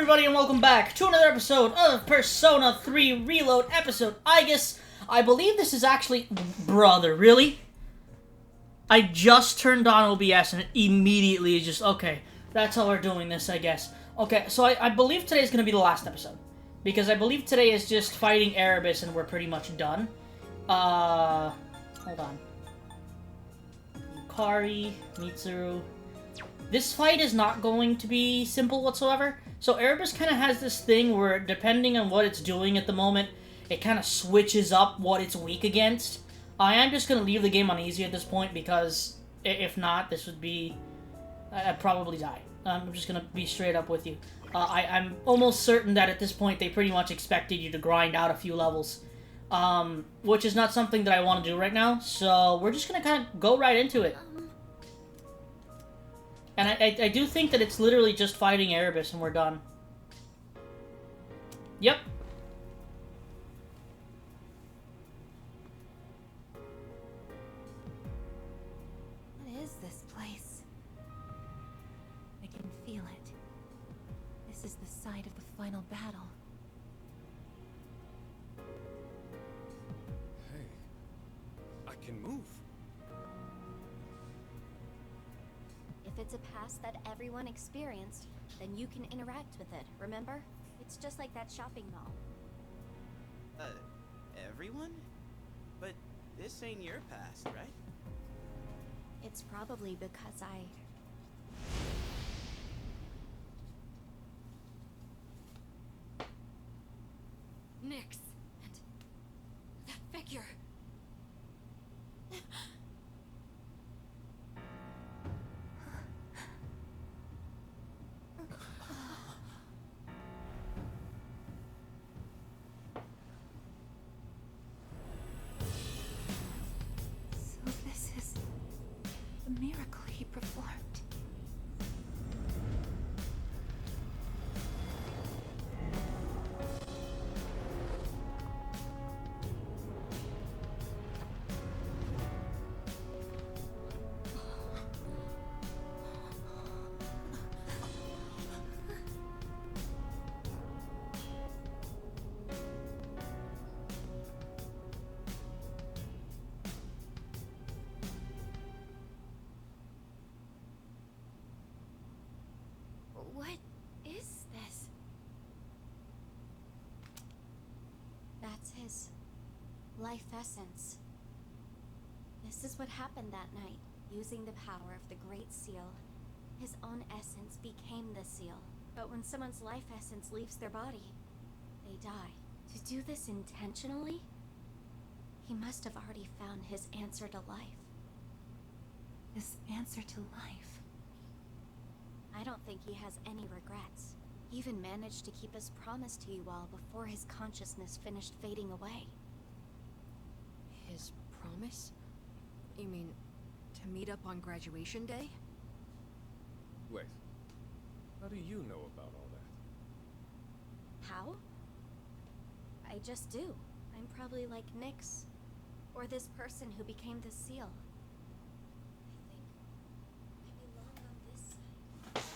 everybody, and welcome back to another episode of Persona 3 Reload, episode Aigis. I believe this is actually... Brother, really? I just turned on OBS and it immediately is just, okay, that's how we're doing this, I guess. Okay, so I believe today's gonna be the last episode. Because I believe today is just fighting Erebus and we're pretty much done. Hold on. Yukari, Mitsuru... This fight is not going to be simple whatsoever. So Erebus kind of has this thing where, depending on what it's doing at the moment, it kind of switches up what it's weak against. I am just going to leave the game on easy at this point, because if not, this would be... I'd probably die. I'm just going to be straight up with you. I'm almost certain that at this point they pretty much expected you to grind out a few levels. Which is not something that I want to do right now, so we're just going to kind of go right into it. And I do think that it's literally just fighting Erebus and we're done. Yep. What is this place? I can feel it. This is the site of the final battle. Hey, I can move. If it's a past that everyone experienced, then you can interact with it, remember? It's just like that shopping mall. Everyone? But this ain't your past, right? It's probably because Nyx and that figure. So this is the miracle he performed. what is this? That's his life essence. This is what happened that night. Using the power of the Great Seal, his own essence became the seal. But when someone's life essence leaves their body, they die. To do this intentionally, he must have already found his answer to life. This answer to life. I don't think he has any regrets. He even managed to keep his promise to you all before his consciousness finished fading away. His promise? You mean, to meet up on graduation day? Wait, how do you know about all that? How? I just do. I'm probably like Nyx, or this person who became the seal. I belong on this side.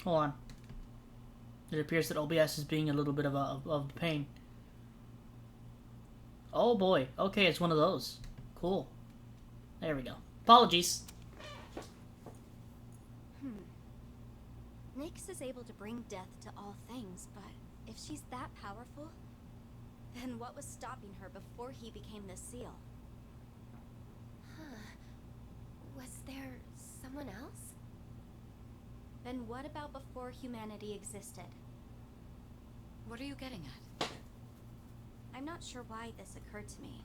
Hold on. It appears that OBS is being a little bit of a pain. Oh boy. Okay, it's one of those. Cool. There we go. Apologies. Nyx is able to bring death to all things, but if she's that powerful, then what was stopping her before he became the seal? Was there someone else? Then what about before humanity existed? What are you getting at? I'm not sure why this occurred to me,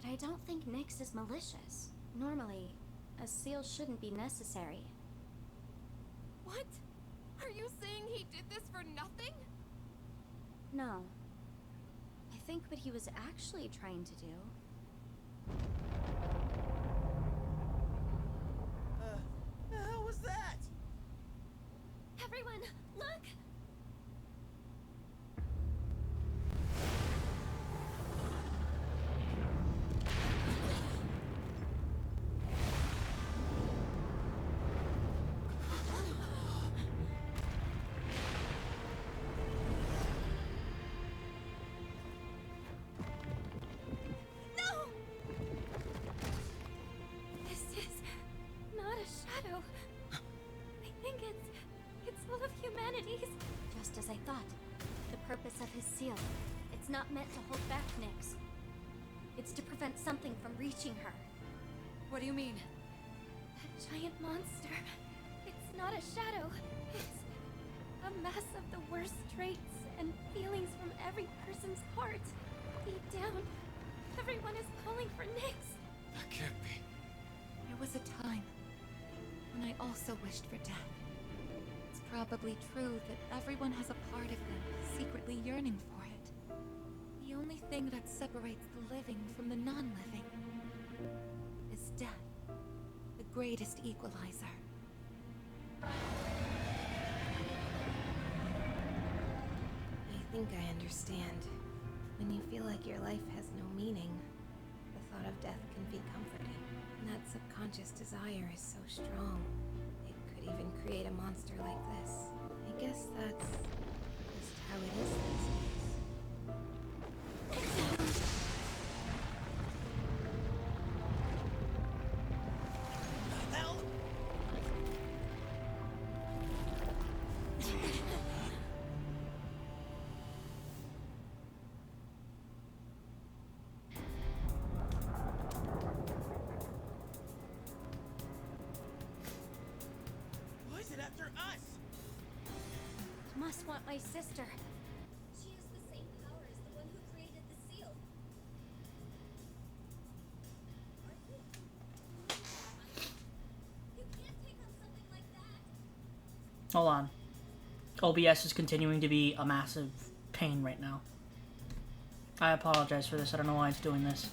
but I don't think Nyx is malicious. Normally, a seal shouldn't be necessary. What? Are you saying he did this for nothing? No. I think what he was actually trying to do... The hell was that? Everyone, look! humanities. Just as I thought. The purpose of his seal. It's not meant to hold back Nyx. It's to prevent something from reaching her. What do you mean? That giant monster. It's not a shadow. It's a mass of the worst traits and feelings from every person's heart. Deep down, everyone is calling for Nyx. That can't be. There was a time when I also wished for death. It's probably true that everyone has a part of them secretly yearning for it. The only thing that separates the living from the non-living is death, the greatest equalizer. I think I understand. When you feel like your life has no meaning, the thought of death can be comforting. And that subconscious desire is so strong, it could even create a monster like this. I guess that's just how it is these days. Hell? Why is it after us? It must want my sister. She has the same power as the one who created the seal. You can't take on something like that. Hold on. OBS is continuing to be a massive pain right now. I apologize for this. I don't know why it's doing this.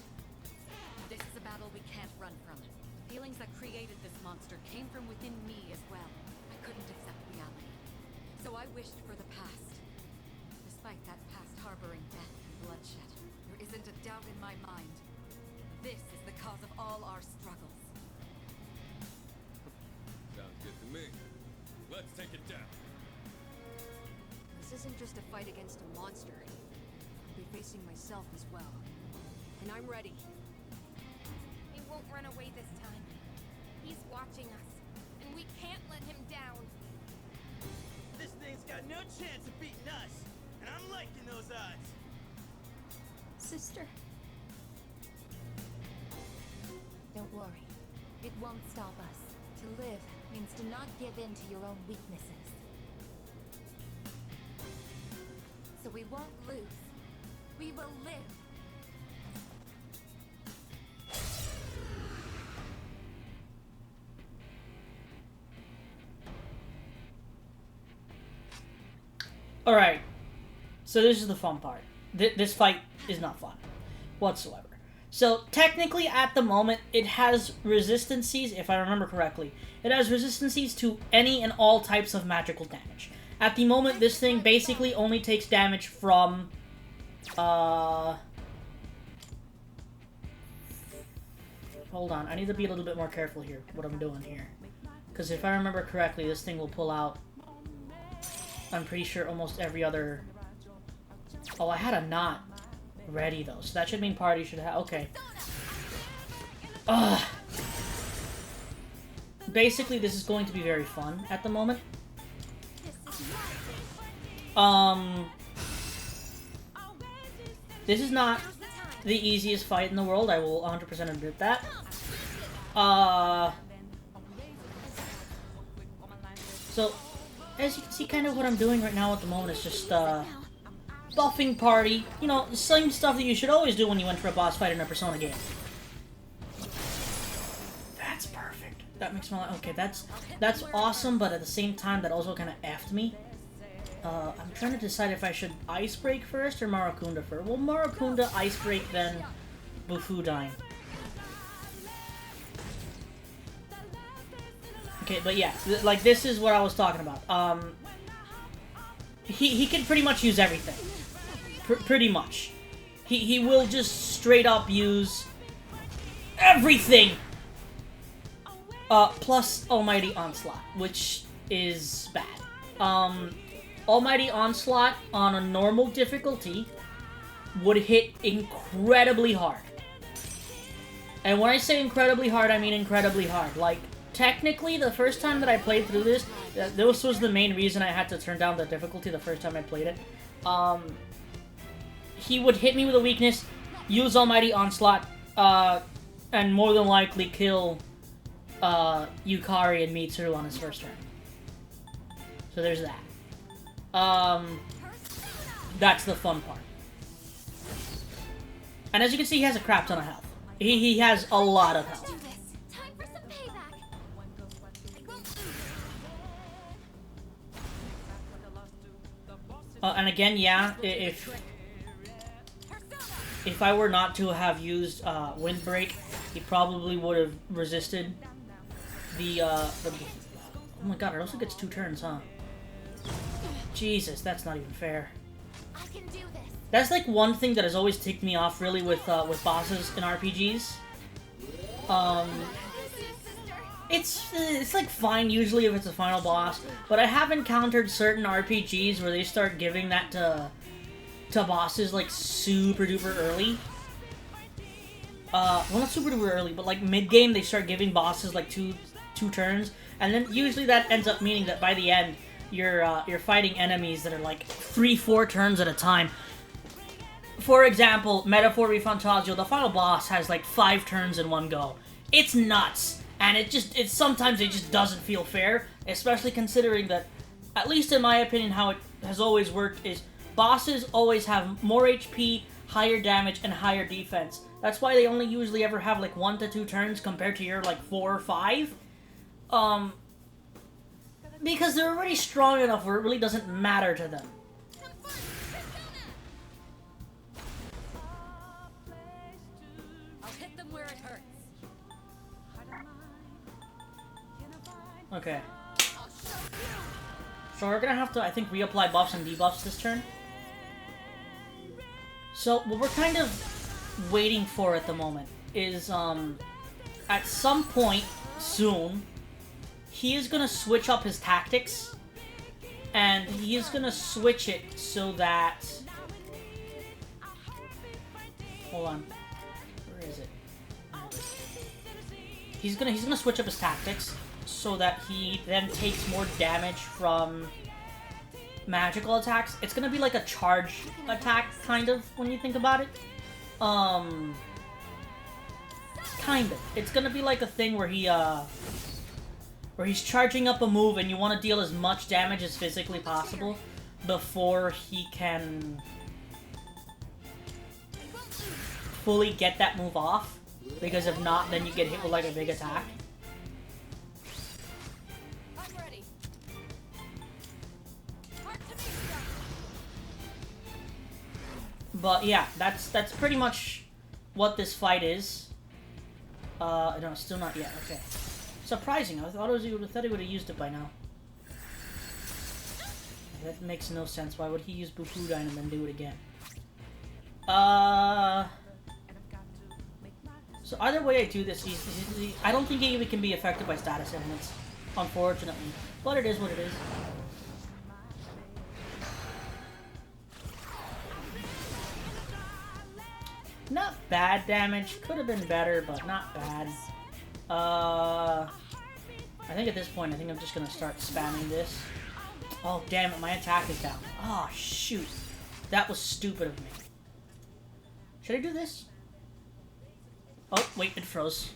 This is a battle we can't run from. The feelings that created this monster came from within me as well. I couldn't accept reality. So I wished for the past. Despite that past harboring death and bloodshed, there isn't a doubt in my mind. This is the cause of all our struggles. Sounds good to me. Let's take it down. This isn't just a fight against a monster. I'll be facing myself as well. And I'm ready. He won't run away this time. He's watching us, and we can't let him down. This thing's got no chance of beating us, and I'm liking those odds. Sister. Don't worry. It won't stop us. To live means to not give in to your own weaknesses. So we won't lose. We will live. Alright. So this is the fun part. This fight is not fun whatsoever. So technically at the moment it has resistancies, if I remember correctly. It has resistancies to any and all types of magical damage. At the moment this thing basically only takes damage from hold on, I need to be a little bit more careful here what I'm doing here. Because if I remember correctly, this thing will pull out, I'm pretty sure, almost every other... Oh, I had a knot ready, though. So that should mean party should have... Okay. Ugh. Basically, this is going to be very fun at the moment. This is not the easiest fight in the world. I will 100% admit that. So, as you can see, kind of what I'm doing right now at the moment is just, buffing party. You know, the same stuff that you should always do when you enter a boss fight in a Persona game. That's perfect. That makes my life... Okay, that's awesome, but at the same time, that also kind of effed me. I'm trying to decide if I should Ice Break first or Maracunda first. Well, Maracunda, Ice Break, then Bufudine. Okay, but yeah, like, this is what I was talking about. He can pretty much use everything. Pretty much. He will just straight up use everything! Plus Almighty Onslaught, which is bad. Almighty Onslaught on a normal difficulty would hit incredibly hard. And when I say incredibly hard, I mean incredibly hard. Like, technically, the first time that I played through this, this was the main reason I had to turn down the difficulty the first time I played it. He would hit me with a weakness, use Almighty Onslaught, and more than likely kill Yukari and Mitsuru on his first turn. So there's that. That's the fun part. And as you can see, he has a crap ton of health. He has a lot of health. Time for some payback. And again, yeah, if I were not to have used Windbreak, he probably would have resisted the oh my god, it also gets 2 turns, huh? Jesus, that's not even fair. I can do this. That's like one thing that has always ticked me off really with bosses in RPGs. It's like fine usually if it's a final boss, but I have encountered certain RPGs where they start giving that to bosses like super duper early. Well, not super duper early, but like mid game they start giving bosses like two turns, and then usually that ends up meaning that by the end you're fighting enemies that are like 3-4 turns at a time. For example, Metaphor Refantasio, the final boss has like 5 turns in one go. It's nuts, and sometimes it just doesn't feel fair, especially considering that, at least in my opinion, how it has always worked is bosses always have more HP, higher damage, and higher defense. That's why they only usually ever have like 1 to 2 turns compared to your like 4 or 5. Because they're already strong enough where it really doesn't matter to them. I'll hit them where it hurts. Okay. So we're gonna have to, I think, reapply buffs and debuffs this turn. So what we're kind of waiting for at the moment is, at some point soon, he is gonna switch up his tactics, and he is gonna switch it so that... Hold on. Where is it? He's gonna switch up his tactics so that he then takes more damage from magical attacks. It's gonna be like a charge attack, kind of, when you think about it. Kind of. It's gonna be like a thing where where he's charging up a move and you want to deal as much damage as physically possible before he can fully get that move off. Because if not, then you get hit with like a big attack. I'm ready. But yeah, that's pretty much what this fight is. No, still not yet. Okay. Surprising. I thought he would have used it by now. That makes no sense. Why would he use Bufudine and then do it again? So either way I do this, I don't think he even can be affected by status ailments, unfortunately. But it is what it is. Not bad damage. Could have been better, but not bad. I think at this point, I think I'm just gonna start spamming this. Oh, damn it, my attack is down. Oh, shoot. That was stupid of me. Should I do this? Oh, wait, it froze.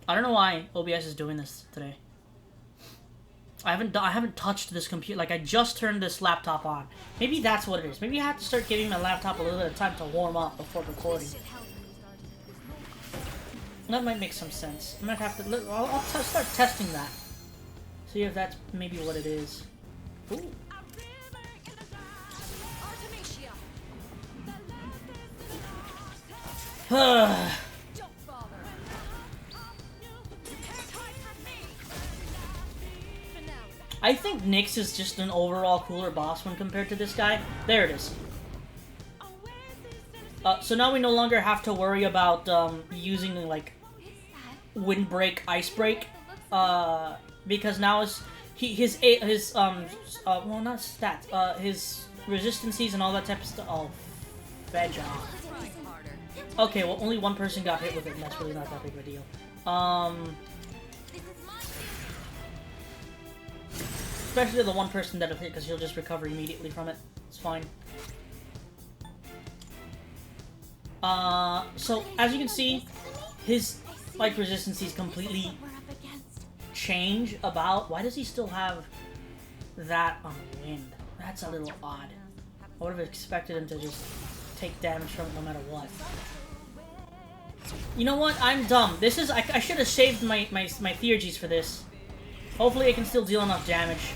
I don't know why OBS is doing this today. I haven't touched this computer. Like, I just turned this laptop on. Maybe that's what it is. Maybe I have to start giving my laptop a little bit of time to warm up before recording. That might make some sense. I might have to... I'll start testing that. See if that's maybe what it is. Ooh. I think Nyx is just an overall cooler boss when compared to this guy. There it is. So now we no longer have to worry about using like Windbreak, Icebreak, because now his well, not stats, his resistances and all that type of stuff. Oh, veg off. Okay, well, only one person got hit with it, and that's really not that big of a deal. Especially the one person that will hit, because he'll just recover immediately from it. It's fine. So, as you can see, his, like, resistancies completely change about... Why does he still have that on wind? That's a little odd. I would have expected him to just take damage from it no matter what. You know what? I'm dumb. This is... I should have saved my Theurgies for this. Hopefully I can still deal enough damage.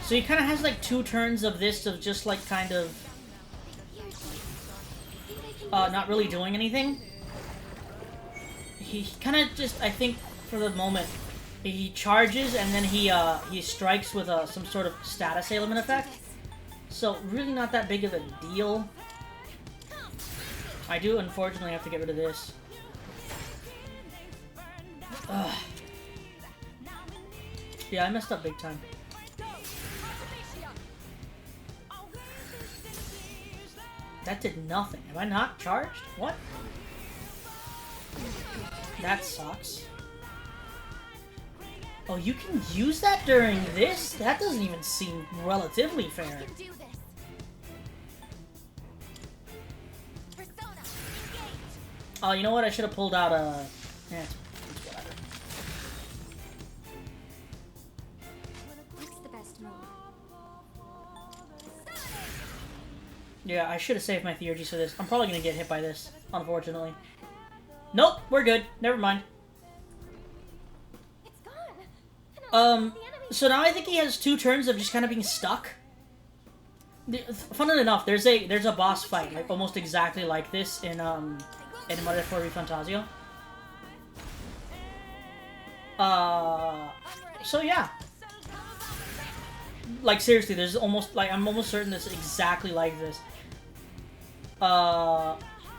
So he kind of has like 2 turns of this of just like kind of... not really doing anything. He kind of just, I think, for the moment, he charges and then he strikes with some sort of status ailment effect. So really not that big of a deal. I do unfortunately have to get rid of this. Ugh. Yeah, I messed up big time. That did nothing. Am I not charged? What? That sucks. Oh, you can use that during this? That doesn't even seem relatively fair. Oh, you know what? I should have pulled out a... Yeah, it's whatever. What's the best move? Yeah, I should have saved my Theurgies for this. I'm probably gonna get hit by this, unfortunately. Nope, we're good. Never mind. It's gone. So now I think he has 2 turns of just kind of being stuck. Funnily enough, there's a boss fight, like almost exactly like this in Mother for Fantasio. So yeah. Like seriously, there's almost like I'm almost certain this is exactly like this.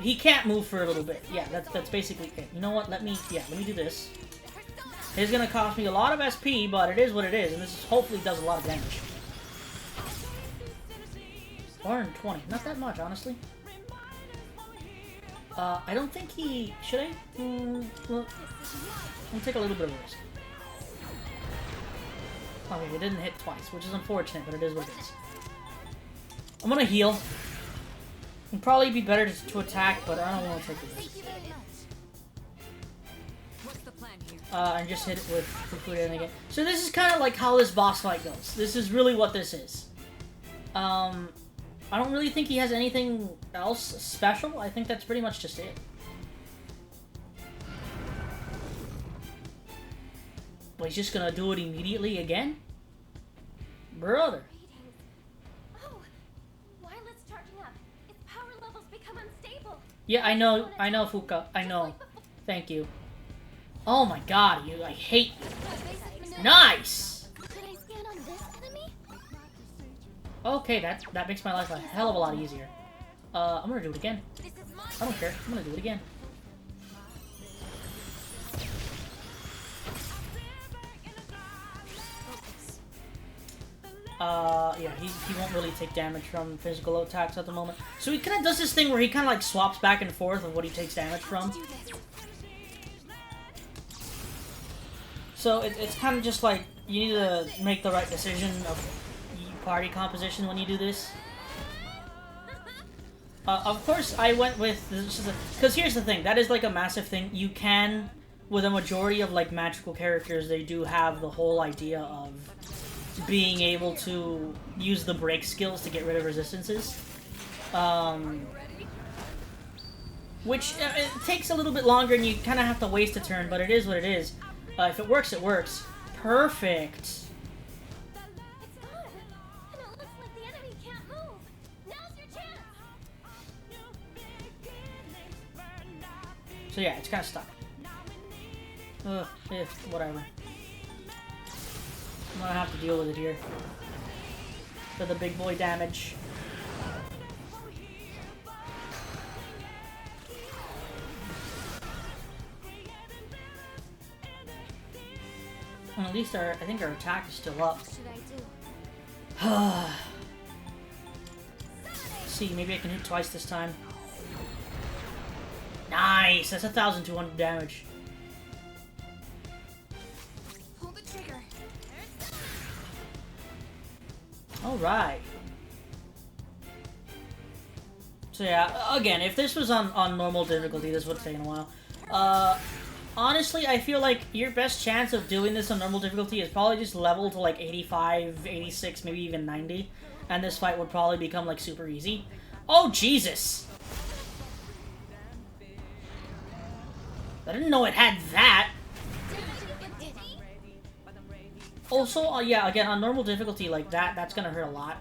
He can't move for a little bit. Yeah, that's basically it. You know what? Let me do this. It's gonna cost me a lot of SP, but it is what it is, and this hopefully does a lot of damage. 420, not that much, honestly. I don't think he... Should I? Well, I'll take a little bit of a risk. Okay, he didn't hit twice, which is unfortunate, but it is what it is. I'm gonna heal. It'd probably be better to attack, but I don't want to take the risk. What's the plan here? And just hit it with food and again. So this is kind of like how this boss fight goes. This is really what this is. I don't really think he has anything else special. I think that's pretty much just it. But he's just gonna do it immediately again? Brother. Oh, Violet's charging up. Its power levels become unstable. Yeah, I know, Fuka. I know. Thank you. Oh my god, I hate you. Nice! Could I scan on this enemy? Okay, that makes my life a hell of a lot easier. I'm gonna do it again. I don't care. I'm gonna do it again. Yeah, he won't really take damage from physical attacks at the moment. So he kind of does this thing where he kind of like swaps back and forth of what he takes damage from. So it's kind of just like, you need to make the right decision of party composition when you do this. Of course, I went with... Because here's the thing, that is like a massive thing. You can, with a majority of like magical characters, they do have the whole idea of being able to use the break skills to get rid of resistances. Which it takes a little bit longer and you kind of have to waste a turn, but it is what it is. If it works, it works. Perfect. It's gone. And it looks like the enemy can't move. Now's your chance. So yeah, it's kind of stuck. Ugh, whatever. I'm gonna have to deal with it here. For the big boy damage. And at least I think our attack is still up. What should I do? See, maybe I can hit twice this time. Nice! That's 1,200 damage. Pull the trigger. Alright. So yeah, again, if this was on normal difficulty, this would take a while. Honestly, I feel like your best chance of doing this on normal difficulty is probably just level to like 85, 86, maybe even 90. And this fight would probably become like super easy. Oh, Jesus! I didn't know it had that! Also, yeah, again, on normal difficulty like that's gonna hurt a lot.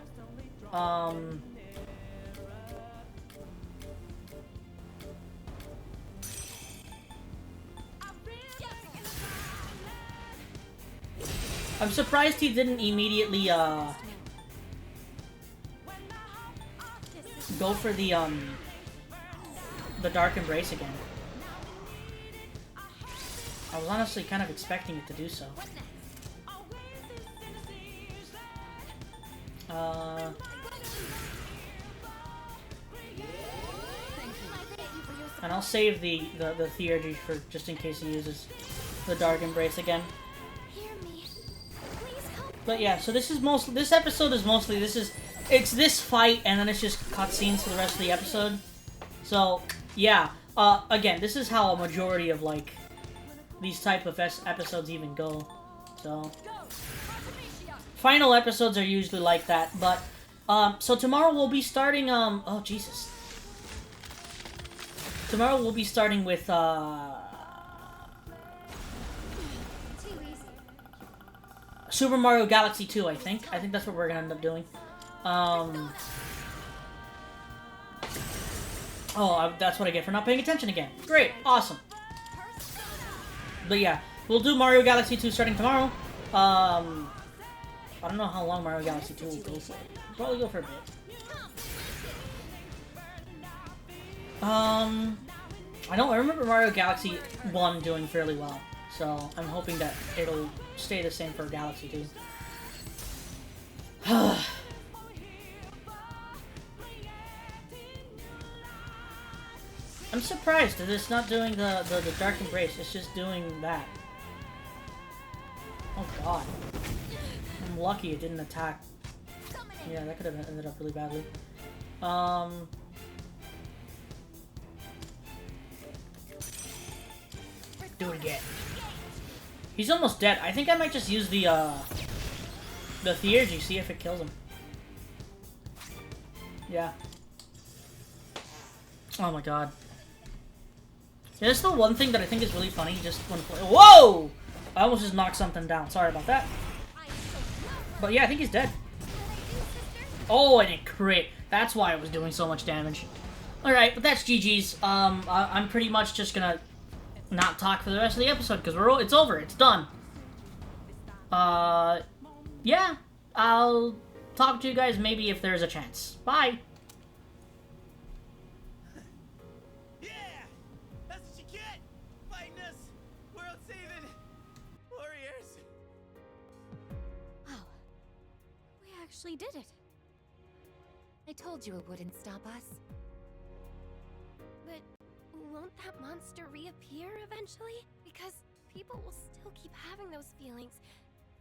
I'm surprised he didn't immediately, go for the Dark Embrace again. I was honestly kind of expecting it to do so. And I'll save the Theurgy for just in case he uses the Dark Embrace again. But yeah, so this episode is mostly it's this fight and then it's just cutscenes for the rest of the episode. So yeah, again, this is how a majority of like these type of episodes even go. So final episodes are usually like that. But so tomorrow we'll be starting oh Jesus. Tomorrow we'll be starting with Super Mario Galaxy 2, I think. I think that's what we're gonna end up doing. That's what I get for not paying attention again. Great, awesome. But yeah, we'll do Mario Galaxy 2 starting tomorrow. I don't know how long Mario Galaxy 2 will go for. We'll probably go for a bit. I remember Mario Galaxy 1 doing fairly well. So I'm hoping that it'll stay the same for Galaxy 2. I'm surprised that it's not doing the Dark Embrace, it's just doing that. Oh god. I'm lucky it didn't attack. Yeah, that could have ended up really badly. Do it again. He's almost dead. I think I might just use the Theurgy, see if it kills him. Yeah. Oh my god. Yeah, that's the one thing that I think is really funny, just when... Whoa! I almost just knocked something down. Sorry about that. But yeah, I think he's dead. Oh, I didn't crit. That's why it was doing so much damage. Alright, but that's GG's. I'm pretty much just gonna not talk for the rest of the episode, because it's over. It's done. Yeah. I'll talk to you guys maybe if there's a chance. Bye! Actually did it. I told you it wouldn't stop us. But won't that monster reappear eventually? Because people will still keep having those feelings,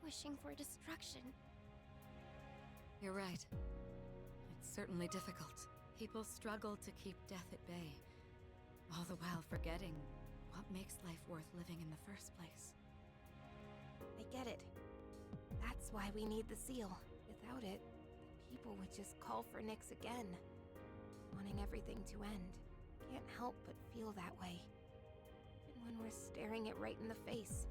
wishing for destruction. You're right. It's certainly difficult. People struggle to keep death at bay, all the while forgetting what makes life worth living in the first place. I get it. That's why we need the seal. Without it, people would just call for Nyx again, wanting everything to end. Can't help but feel that way, even when we're staring it right in the face.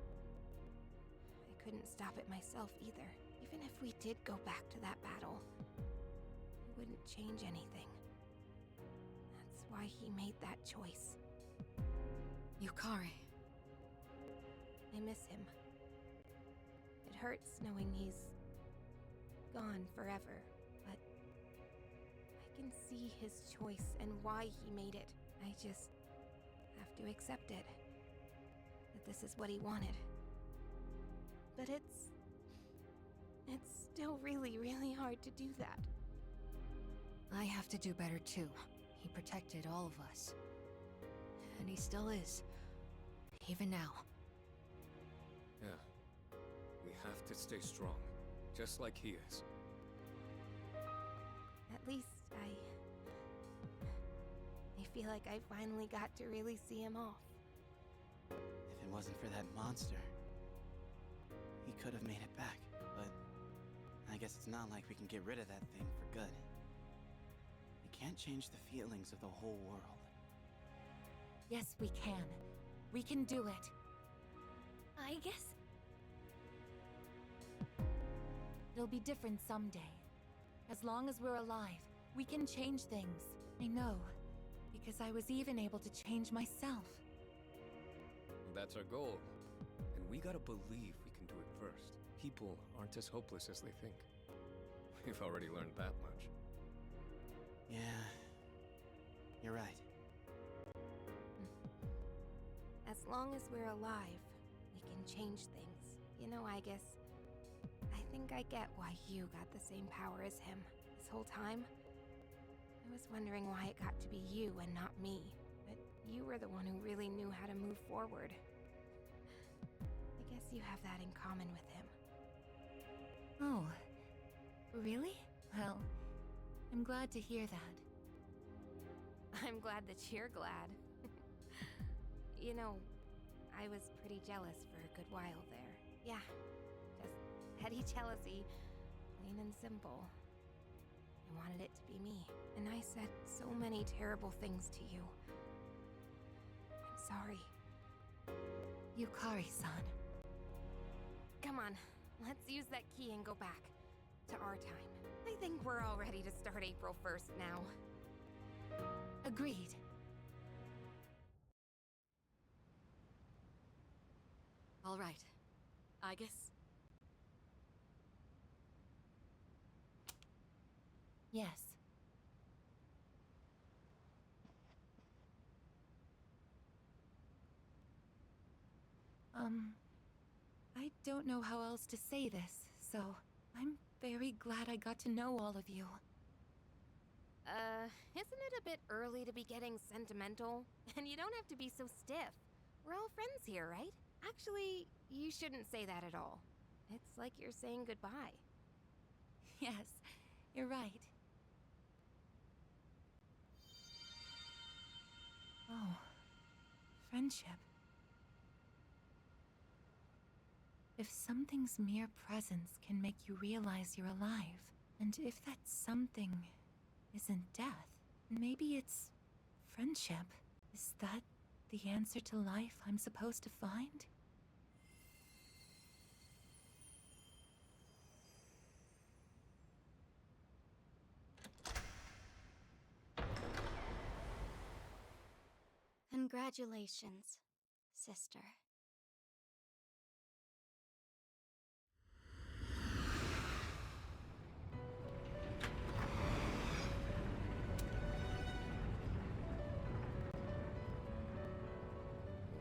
I couldn't stop it myself either. Even if we did go back to that battle, it wouldn't change anything. That's why he made that choice. Yukari. I miss him. It hurts knowing he's gone forever, but I can see his choice and why he made it. I just have to accept it. That this is what he wanted. But it's still really, really hard to do that. I have to do better too. He protected all of us. and he still is. Even now. Yeah. We have to stay strong, just like he is. At least I feel like I finally got to really see him off. If it wasn't for that monster, he could have made it back, but I guess it's not like we can get rid of that thing for good. We can't change the feelings of the whole world. Yes, we can. We can do it. I guess it'll be different someday. As long as we're alive, we can change things. I know, because I was even able to change myself. That's our goal. And we gotta believe we can do it first. People aren't as hopeless as they think. We've already learned that much. Yeah, you're right. As long as we're alive, we can change things. You know, Aigis, I think I get why you got the same power as him this whole time. I was wondering why it got to be you and not me, but you were the one who really knew how to move forward. I guess you have that in common with him. Oh, really? Well, I'm glad to hear that. I'm glad that you're glad. You know, I was pretty jealous for a good while there. Yeah, just petty jealousy, plain and simple. I wanted it to be me, and I said so many terrible things to you. I'm sorry. Yukari-san. Come on, let's use that key and go back to our time. I think we're all ready to start April 1st now. Agreed. All right. Aigis? Yes. I don't know how else to say this, so I'm very glad I got to know all of you. Isn't it a bit early to be getting sentimental? And you don't have to be so stiff. We're all friends here, right? Actually, you shouldn't say that at all. It's like you're saying goodbye. Yes, you're right. Oh, friendship. If something's mere presence can make you realize you're alive, and if that something isn't death, maybe it's friendship. Is that the answer to life I'm supposed to find? Congratulations, sister.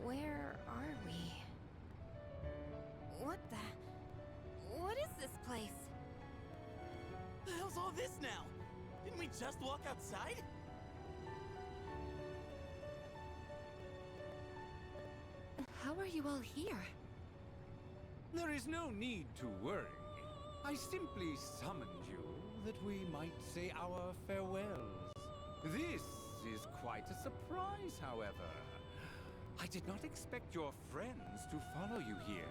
Where are we? What is this place? The hell's all this now? Didn't we just walk outside? How are you all here? There is no need to worry. I simply summoned you that we might say our farewells. This is quite a surprise, however. I did not expect your friends to follow you here.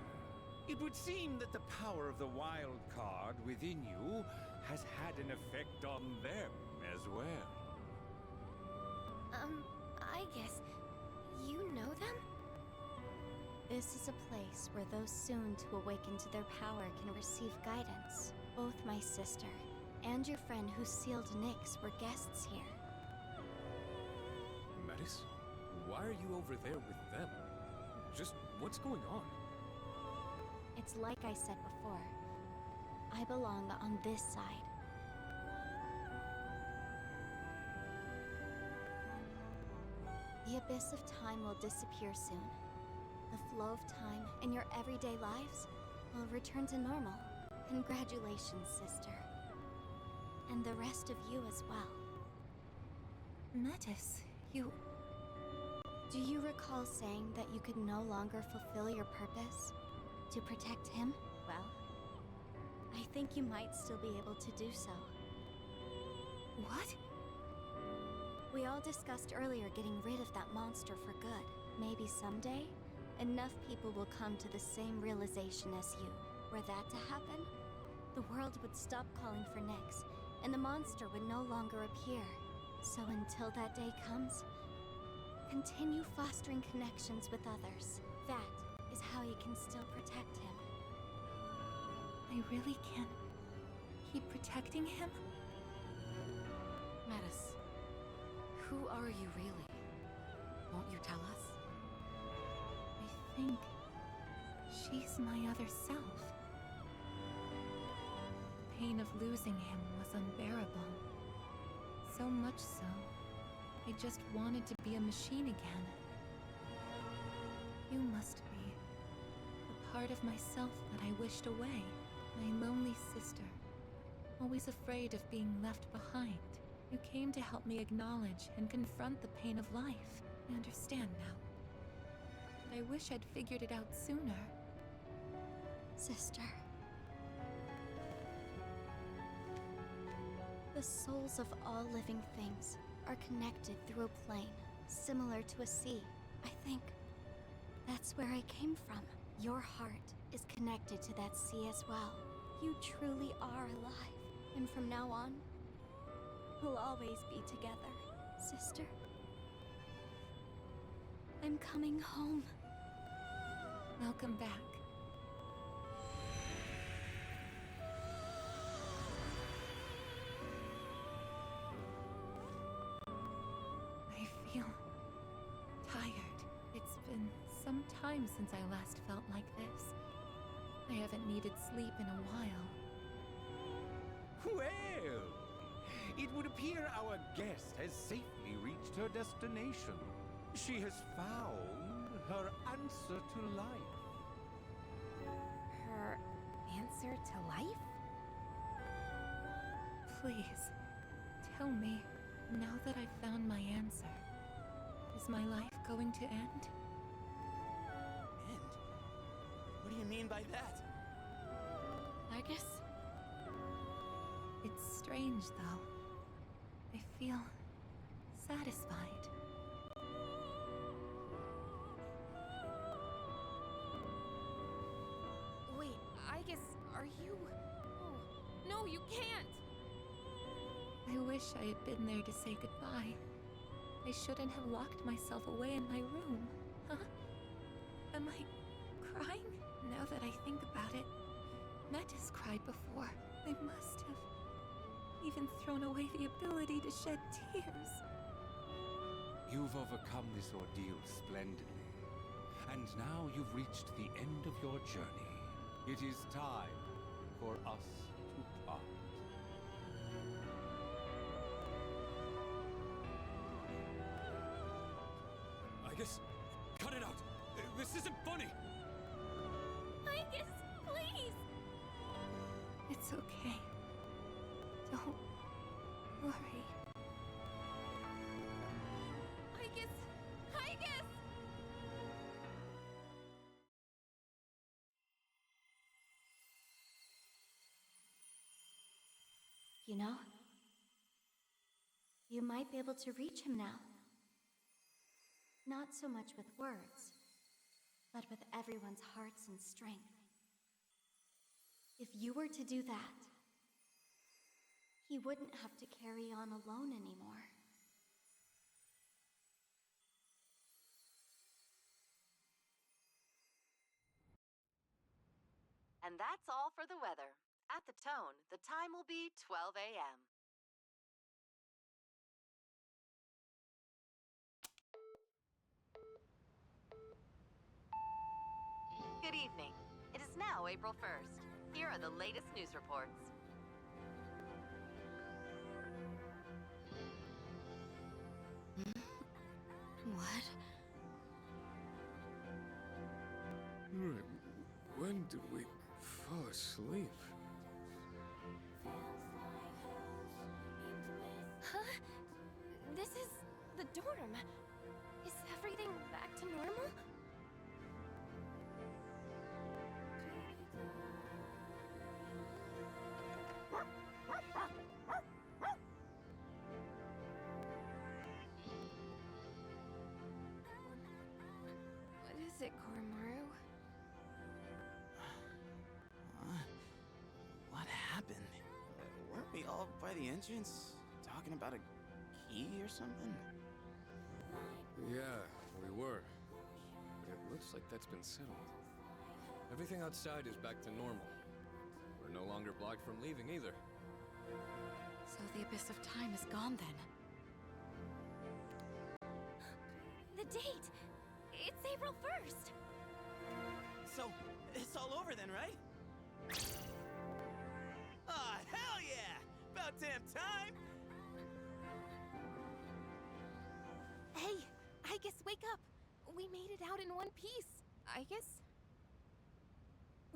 It would seem that the power of the wild card within you has had an effect on them as well. I guess you know them? This is a place where those soon to awaken to their power can receive guidance. Both my sister and your friend who sealed Nyx were guests here. Metis? Why are you over there with them? Just what's going on? It's like I said before. I belong on this side. The abyss of time will disappear soon. The flow of time in your everyday lives will return to normal. Congratulations, sister. And the rest of you as well. Metis, you... Do you recall saying that you could no longer fulfill your purpose? To protect him? Well, I think you might still be able to do so. What? We all discussed earlier getting rid of that monster for good. Maybe someday, enough people will come to the same realization as you. Were that to happen, the world would stop calling for Nyx, and the monster would no longer appear. So until that day comes, continue fostering connections with others. That is how you can still protect him. I really can keep protecting him? Metis, who are you really? Won't you tell us? I think she's my other self. The pain of losing him was unbearable. So much so, I just wanted to be a machine again. You must be the part of myself that I wished away. My lonely sister, always afraid of being left behind. You came to help me acknowledge and confront the pain of life. I understand now. But I wish I'd figured it out sooner. Sister. The souls of all living things are connected through a plane, similar to a sea. I think that's where I came from. Your heart is connected to that sea as well. You truly are alive. And from now on, we'll always be together, sister. I'm coming home. Welcome back. I feel tired. It's been some time since I last felt like this. I haven't needed sleep in a while. Well, it would appear our guest has safely reached her destination. She has found her answer to life. Her answer to life? Please, tell me, now that I've found my answer, is my life going to end? End? What do you mean by that? Aigis? It's strange, though. I feel satisfied. Wait, Aigis, are you... Oh, no, you can't! I wish I had been there to say goodbye. I shouldn't have locked myself away in my room. Huh? Am I crying? Now that I think about it, Metis cried before. I must have even thrown away the ability to shed tears. You've overcome this ordeal splendidly. And now you've reached the end of your journey. It is time for us to part. Aigis, cut it out! This isn't funny! Aigis, please! It's okay. Don't worry. Aigis! Aigis! You know, you might be able to reach him now. Not so much with words, but with everyone's hearts and strength. If you were to do that, he wouldn't have to carry on alone anymore. And that's all for the weather. At the tone, the time will be 12 a.m. Good evening. It is now April 1st. Here are the latest news reports. What? When did we fall asleep? Huh? This is the dorm. Is everything back to normal? What is it, Koromaru? What happened? Weren't we all by the entrance talking about a key or something? Yeah, we were. But it looks like that's been settled. Everything outside is back to normal. We're no longer blocked from leaving either. So the Abyss of Time is gone then. The date! It's April 1st! So, it's all over then, right? Aw, hell yeah! About damn time! Hey, Aigis, wake up! We made it out in one piece. Aigis?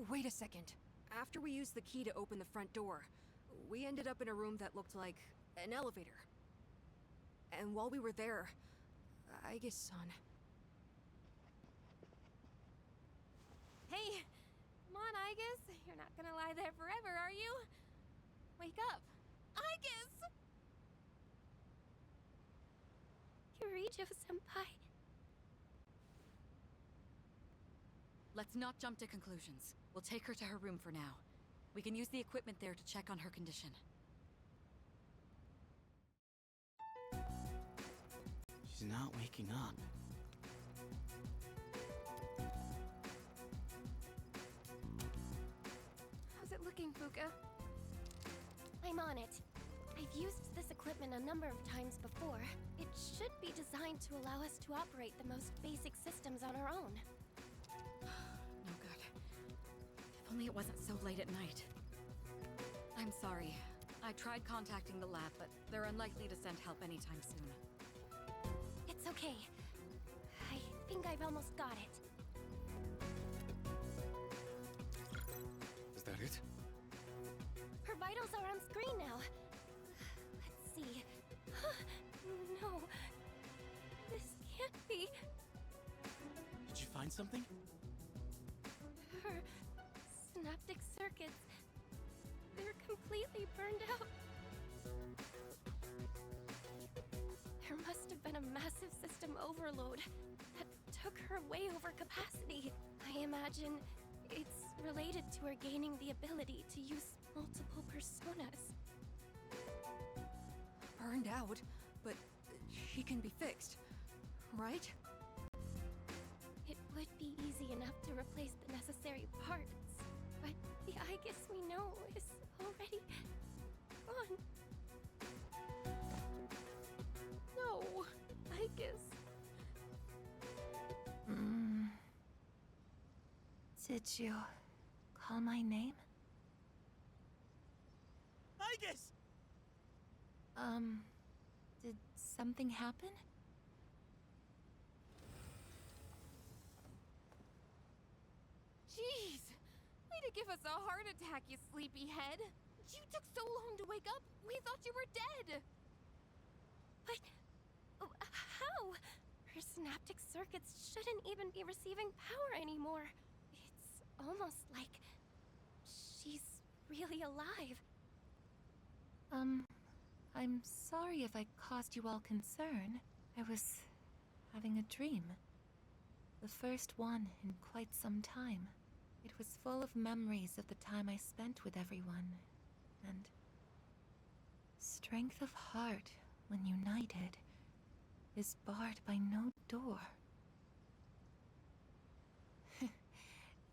Wait a second. After we used the key to open the front door, we ended up in a room that looked like an elevator. And while we were there, Aigis-san... Hey, come on, Aigis. You're not gonna lie there forever, are you? Wake up. Aigis! Kirijo-senpai. Let's not jump to conclusions. We'll take her to her room for now. We can use the equipment there to check on her condition. She's not waking up. How's it looking, Fuka? I'm on it. I've used this equipment a number of times before. It should be designed to allow us to operate the most basic systems on our own. No good. If only it wasn't so late at night. I'm sorry. I tried contacting the lab, but they're unlikely to send help anytime soon. It's okay. I think I've almost got it. Is that it? Her vitals are on screen now. Let's see. No. This can't be. Did you find something? Her synaptic circuits. They're completely burned out. There must have been a massive system overload that took her way over capacity. I imagine it's related to her gaining the ability to use multiple personas. Burned out, but she can be fixed, right? It would be easy enough to replace the necessary parts, but the Aigis we know is already gone. No, Aigis. Did you call my name? Aigis! Did something happen? Jeez! Way to give us a heart attack, you sleepyhead! You took so long to wake up, we thought you were dead! But... how? Her synaptic circuits shouldn't even be receiving power anymore. It's almost like... she's really alive. I'm sorry if I caused you all concern. I was having a dream. The first one in quite some time. It was full of memories of the time I spent with everyone, and strength of heart, when united, is barred by no door.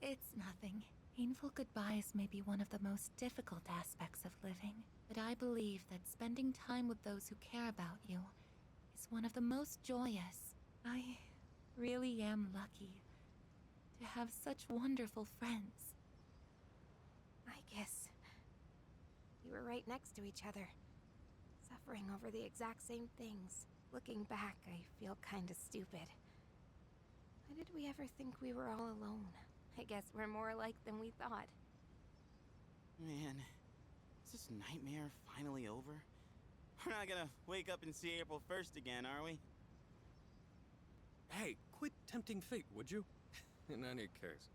It's nothing. Painful goodbyes may be one of the most difficult aspects of living, but I believe that spending time with those who care about you is one of the most joyous. I really am lucky to have such wonderful friends. Aigis. You were right next to each other, suffering over the exact same things. Looking back, I feel kinda stupid. Why did we ever think we were all alone? I guess we're more alike than we thought. Man, is this nightmare finally over? We're not gonna wake up and see April 1st again, are we? Hey, quit tempting fate, would you? In any case,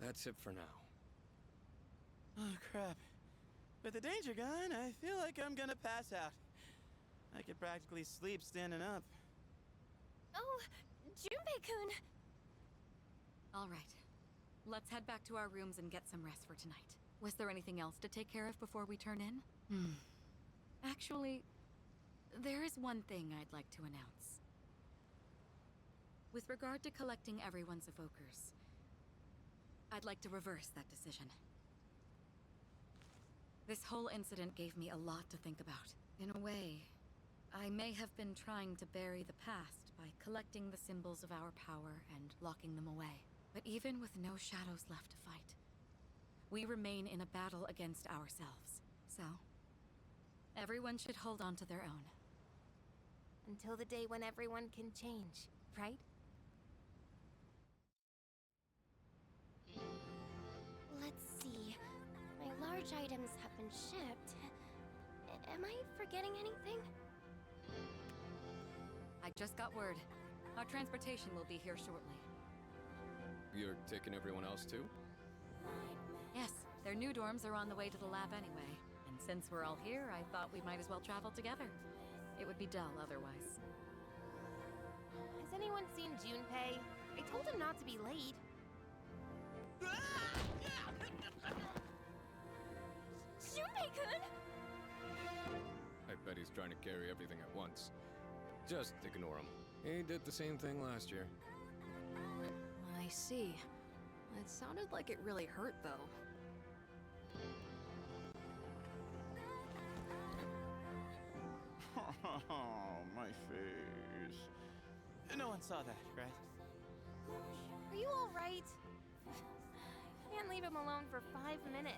that's it for now. Oh, crap. With the danger gone, I feel like I'm gonna pass out. I could practically sleep standing up. Oh, Junpei-kun! All right. Let's head back to our rooms and get some rest for tonight. Was there anything else to take care of before we turn in? Actually, there is one thing I'd like to announce. With regard to collecting everyone's evokers, I'd like to reverse that decision. This whole incident gave me a lot to think about. In a way, I may have been trying to bury the past by collecting the symbols of our power and locking them away. But even with no shadows left to fight, we remain in a battle against ourselves. So, everyone should hold on to their own. Until the day when everyone can change, right? Let's see. My large items have been shipped. Am I forgetting anything? I just got word. Our transportation will be here shortly. You're taking everyone else too? Yes, their new dorms are on the way to the lab anyway. And since we're all here, I thought we might as well travel together. It would be dull otherwise. Has anyone seen Junpei? I told him not to be late. Junpei-kun! I bet he's trying to carry everything at once. Just ignore him. He did the same thing last year. I see. It sounded like it really hurt, though. Oh, my face. No one saw that, right? Are you alright? Can't leave him alone for 5 minutes.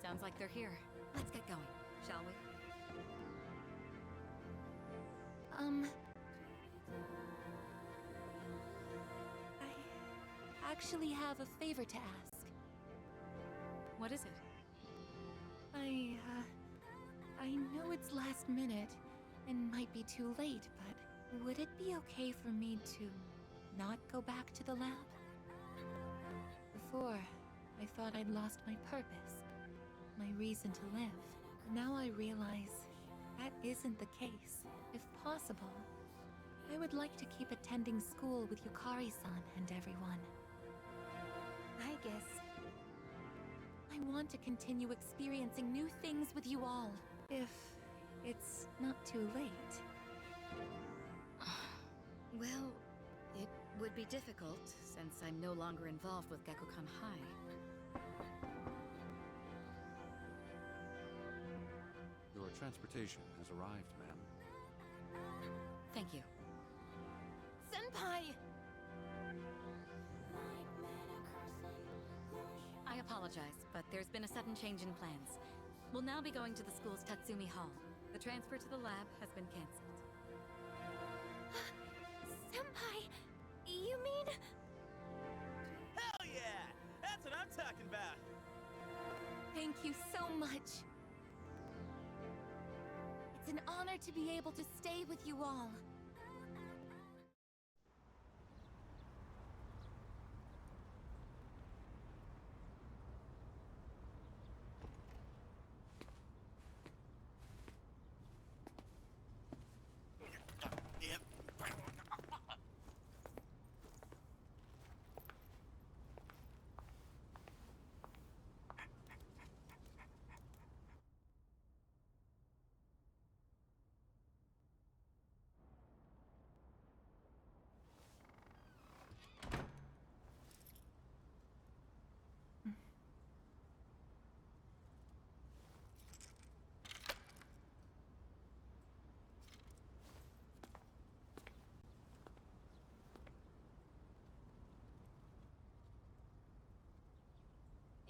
Sounds like they're here. Let's get going, shall we? I actually have a favor to ask. What is it? I know it's last minute and might be too late, but would it be okay for me to not go back to the lab? Before, I thought I'd lost my purpose, my reason to live. Now I realize that isn't the case. If possible, I would like to keep attending school with Yukari-san and everyone. Aigis. I want to continue experiencing new things with you all, if it's not too late. Well, it would be difficult, since I'm no longer involved with Gekkoukan High. Your transportation has arrived, ma'am. Thank you. Senpai! I apologize, but there's been a sudden change in plans. We'll now be going to the school's Tatsumi Hall. The transfer to the lab has been cancelled. Senpai, you mean? Hell yeah! That's what I'm talking about! Thank you so much. It's an honor to be able to stay with you all.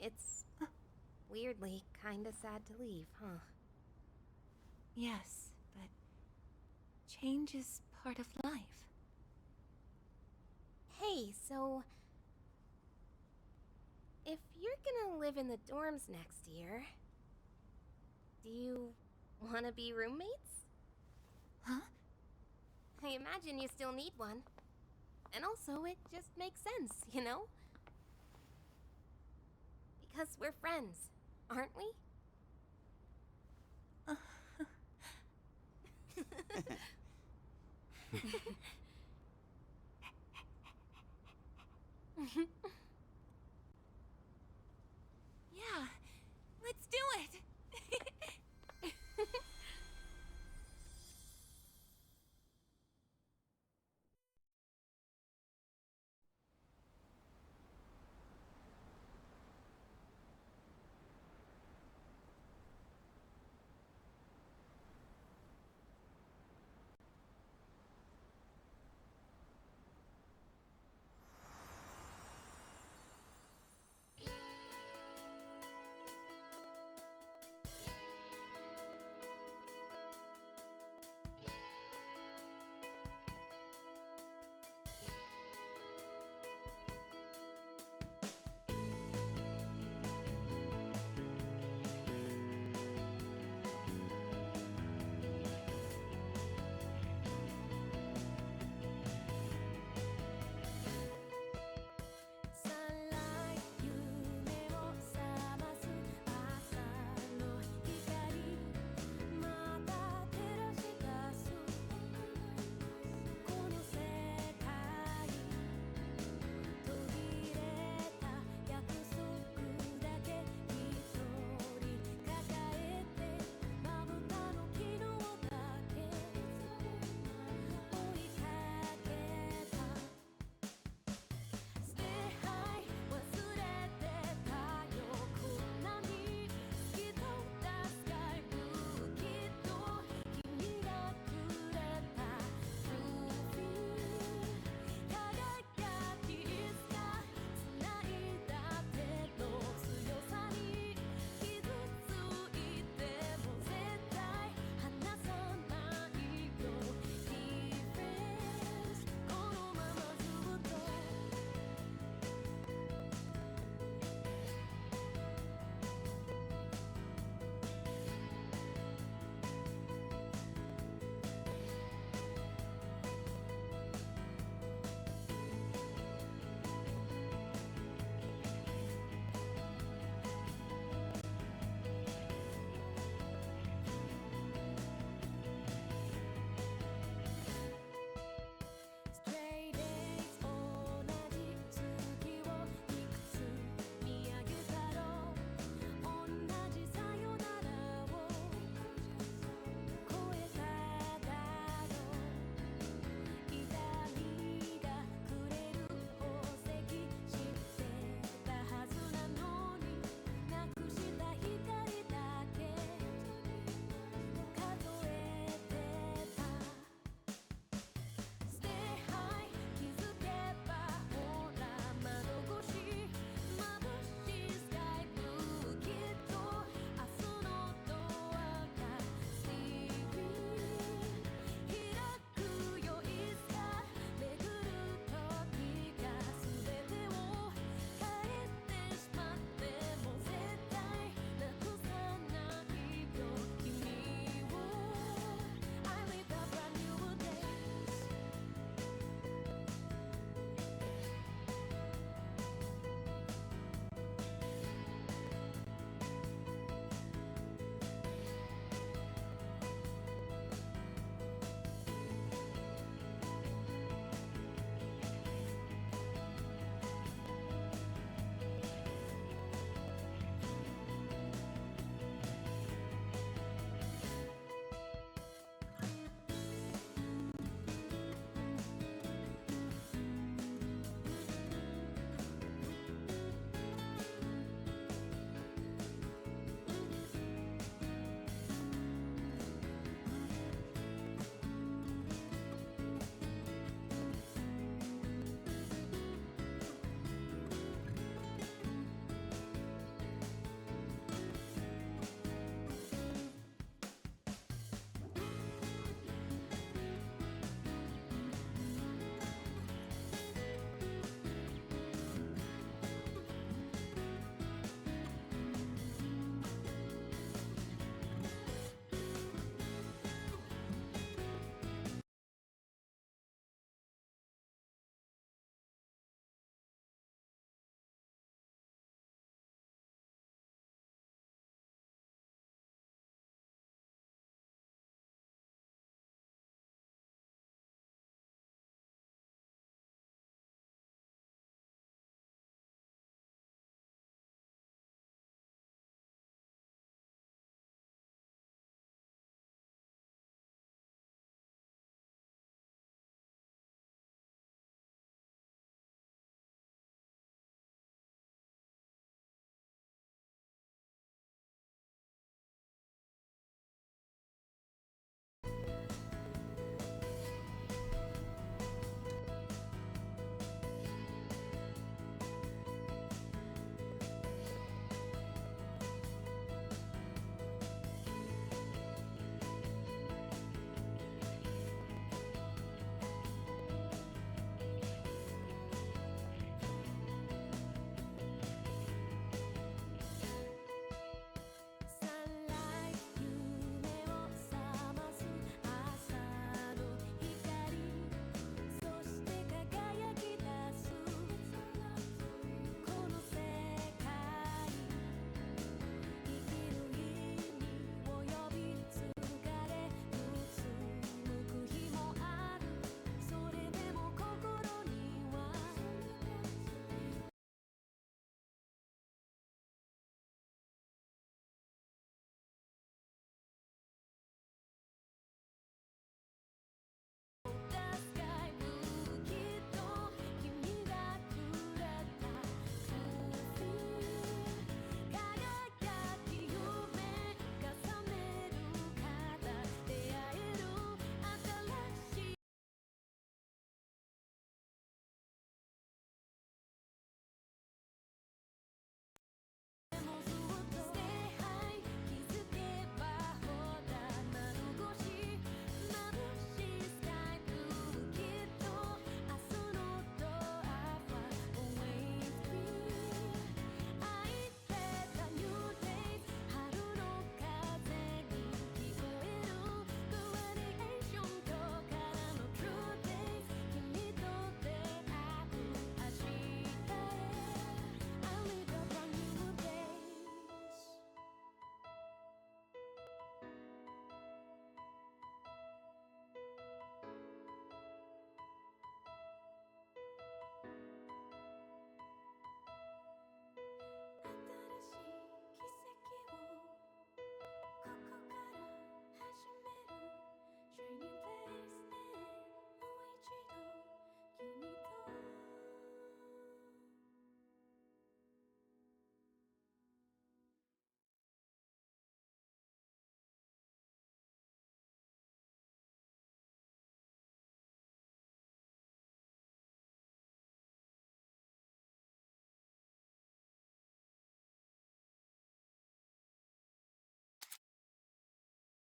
It's weirdly kinda sad to leave, huh? Yes, but change is part of life. Hey, so... if you're gonna live in the dorms next year, do you wanna be roommates? Huh? I imagine you still need one. And also, it just makes sense, you know? Because we're friends, aren't we?